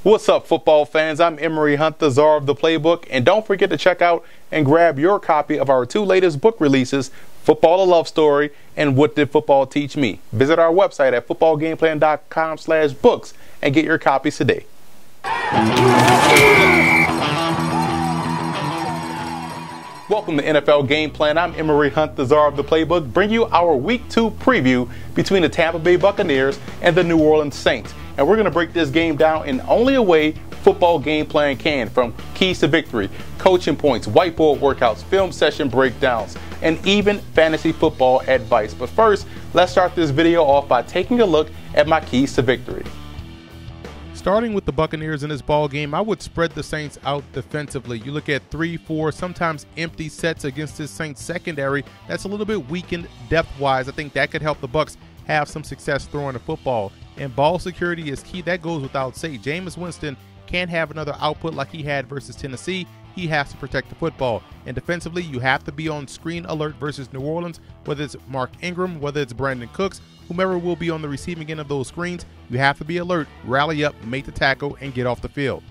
What's up, football fans? I'm Emory Hunt, the czar of the playbook, and don't forget to check out and grab your copy of our two latest book releases, Football: A Love Story and What Did Football Teach Me? Visit our website at footballgameplan.com/books and get your copies today. Welcome to NFL Game Plan. I'm Emory Hunt, the czar of the playbook, bring you our Week 2 preview between the Tampa Bay Buccaneers and the New Orleans Saints. And we're going to break this game down in only a way Football Game Plan can, from keys to victory, coaching points, whiteboard workouts, film session breakdowns, and even fantasy football advice. But first, let's start this video off by taking a look at my keys to victory. Starting with the Buccaneers in this ball game, I would spread the Saints out defensively. You look at 3, 4, sometimes empty sets against this Saints secondary. That's a little bit weakened depth-wise. I think that could help the Bucs have some success throwing the football. And ball security is key. That goes without saying. Jameis Winston can't have another output like he had versus Tennessee. He has to protect the football. And defensively, you have to be on screen alert versus New Orleans, whether it's Mark Ingram, whether it's Brandon Cooks, whomever will be on the receiving end of those screens. You have to be alert, rally up, make the tackle, and get off the field.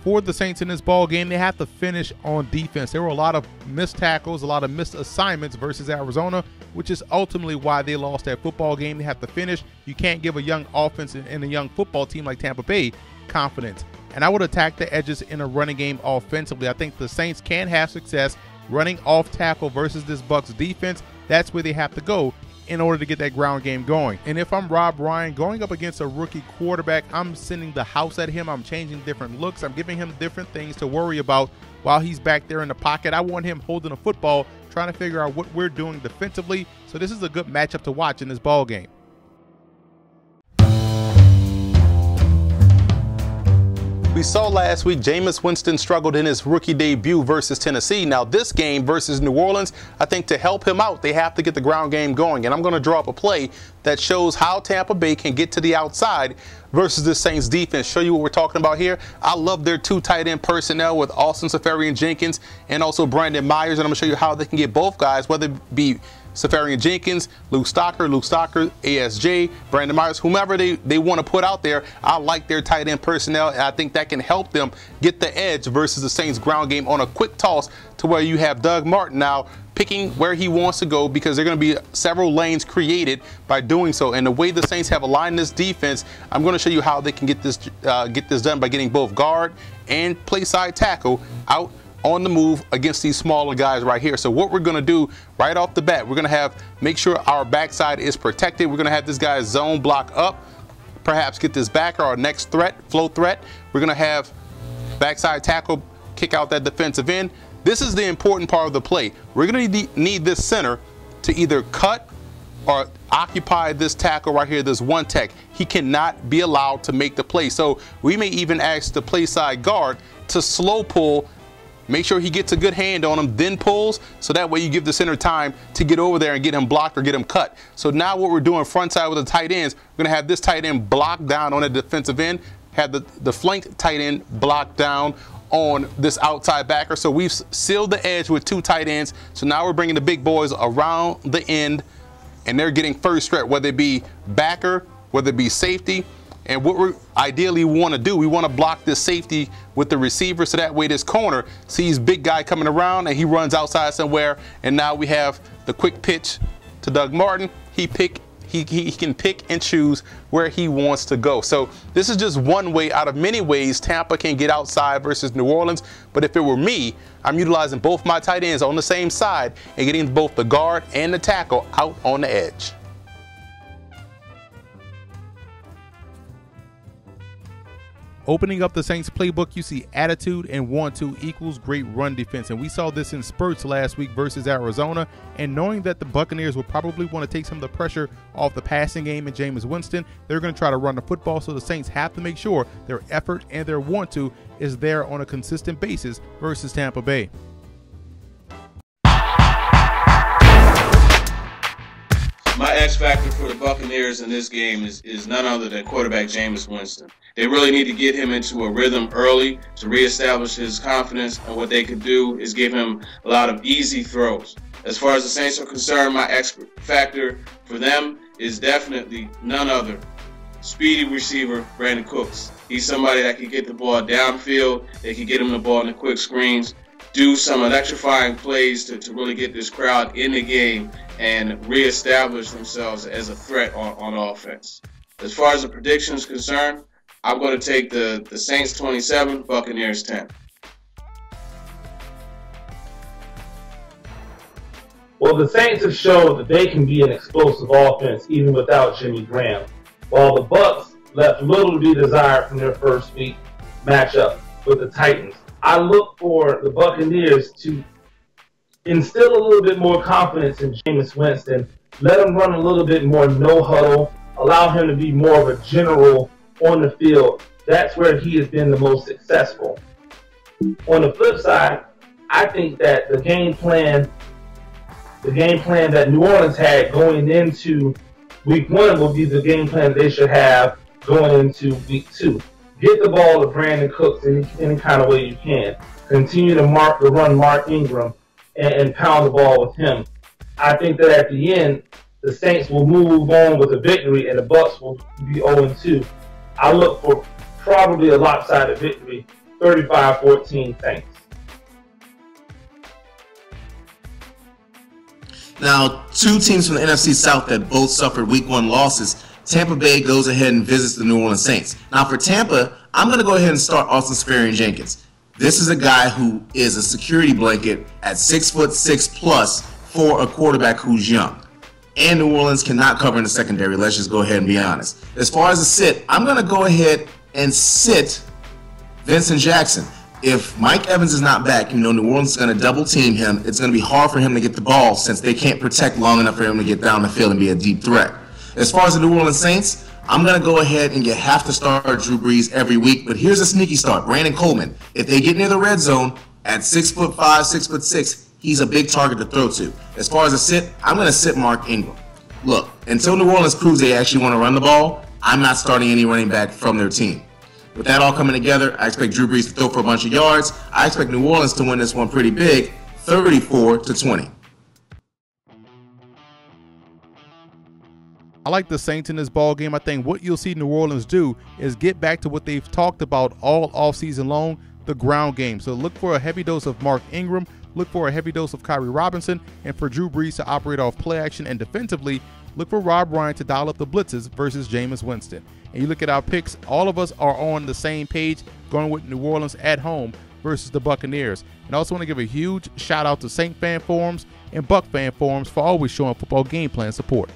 For the Saints in this ball game, they have to finish on defense. There were a lot of missed tackles, a lot of missed assignments versus Arizona, which is ultimately why they lost that football game. They have to finish. You can't give a young offense and a young football team like Tampa Bay confidence. And I would attack the edges in a running game offensively. I think the Saints can have success running off tackle versus this Bucs defense. That's where they have to go in order to get that ground game going. And if I'm Rob Ryan going up against a rookie quarterback, I'm sending the house at him. I'm changing different looks. I'm giving him different things to worry about while he's back there in the pocket. I want him holding a football, trying to figure out what we're doing defensively. So this is a good matchup to watch in this ball game. We saw last week Jameis Winston struggled in his rookie debut versus Tennessee. Now this game versus New Orleans, I think to help him out, they have to get the ground game going. And I'm going to draw up a play that shows how Tampa Bay can get to the outside versus the Saints defense. Show you what we're talking about here. I love their two tight end personnel with Austin Seferian-Jenkins and also Brandon Myers. And I'm going to show you how they can get both guys, whether it be Seferian-Jenkins, Luke Stocker, ASJ, Brandon Myers, whomever they want to put out there. I like their tight end personnel, and I think that can help them get the edge versus the Saints ground game on a quick toss to where you have Doug Martin now picking where he wants to go, because there are going to be several lanes created by doing so. And the way the Saints have aligned this defense, I'm going to show you how they can get this done by getting both guard and play side tackle out on the move against these smaller guys right here. So what we're going to do right off the bat, we're going to make sure our backside is protected. We're going to have this guy zone block up, perhaps get this backer, our next threat, flow threat. We're going to have backside tackle kick out that defensive end. This is the important part of the play. We're going to need this center to either cut or occupy this tackle right here, this one tech. He cannot be allowed to make the play. So we may even ask the play side guard to slow pull. Make sure he gets a good hand on him, then pulls, so that way you give the center time to get over there and get him blocked or get him cut. So now what we're doing front side with the tight ends, we're going to have this tight end blocked down on the defensive end, have the flank tight end blocked down on this outside backer. So we've sealed the edge with two tight ends. So now we're bringing the big boys around the end, and they're getting first threat, whether it be backer, whether it be safety. And what we ideally want to do, we want to block this safety with the receiver, so that way this corner sees big guy coming around and he runs outside somewhere. And now we have the quick pitch to Doug Martin. He can pick and choose where he wants to go. So this is just one way out of many ways Tampa can get outside versus New Orleans. But if it were me, I'm utilizing both my tight ends on the same side and getting both the guard and the tackle out on the edge. Opening up the Saints playbook, you see attitude and want-to equals great run defense. And we saw this in spurts last week versus Arizona. And knowing that the Buccaneers will probably want to take some of the pressure off the passing game and Jameis Winston, they're going to try to run the football. So the Saints have to make sure their effort and their want-to is there on a consistent basis versus Tampa Bay. My X factor for the Buccaneers in this game is none other than quarterback Jameis Winston. They really need to get him into a rhythm early to reestablish his confidence, and what they could do is give him a lot of easy throws. As far as the Saints are concerned, my X factor for them is definitely none other speedy receiver, Brandon Cooks. He's somebody that can get the ball downfield. They can get him the ball in the quick screens, do some electrifying plays to really get this crowd in the game and reestablish themselves as a threat on offense. As far as the prediction is concerned, I'm going to take the Saints 27, Buccaneers 10. Well, the Saints have shown that they can be an explosive offense even without Jimmy Graham, while the Bucs left little to be desired from their first week matchup with the Titans. I look for the Buccaneers to instill a little bit more confidence in Jameis Winston, let him run a little bit more no huddle, allow him to be more of a general on the field. That's where he has been the most successful. On the flip side, I think that the game plan that New Orleans had going into week 1 will be the game plan they should have going into week 2. Get the ball to Brandon Cooks in any kind of way you can. Continue to run Mark Ingram and pound the ball with him. I think that at the end, the Saints will move on with a victory and the Bucs will be 0-2. I look for probably a lopsided victory, 35-14 Saints. Now, two teams from the NFC South that both suffered Week 1 losses. Tampa Bay goes ahead and visits the New Orleans Saints. Now, for Tampa, I'm going to go ahead and start Austin Sperry-Jenkins. This is a guy who is a security blanket at 6'6" plus for a quarterback who's young. And New Orleans cannot cover in the secondary. Let's just go ahead and be honest. As far as a sit, I'm going to go ahead and sit Vincent Jackson. If Mike Evans is not back, New Orleans is going to double team him. It's going to be hard for him to get the ball since they can't protect long enough for him to get down the field and be a deep threat. As far as the New Orleans Saints, I'm going to go ahead and have to start Drew Brees every week. But here's a sneaky start. Brandon Coleman. If they get near the red zone at 6'5", 6'6", he's a big target to throw to. As far as a sit, I'm going to sit Mark Ingram. Look, until New Orleans proves they actually want to run the ball, I'm not starting any running back from their team. With that all coming together, I expect Drew Brees to throw for a bunch of yards. I expect New Orleans to win this one pretty big, 34-20. I like the Saints in this ball game. I think what you'll see New Orleans do is get back to what they've talked about all offseason long, the ground game. So look for a heavy dose of Mark Ingram, look for a heavy dose of Kyrie Robinson, and for Drew Brees to operate off play action. And defensively, look for Rob Ryan to dial up the blitzes versus Jameis Winston. And you look at our picks, all of us are on the same page, going with New Orleans at home versus the Buccaneers. And I also want to give a huge shout out to Saint fan forums and Buck fan forums for always showing football game plan support.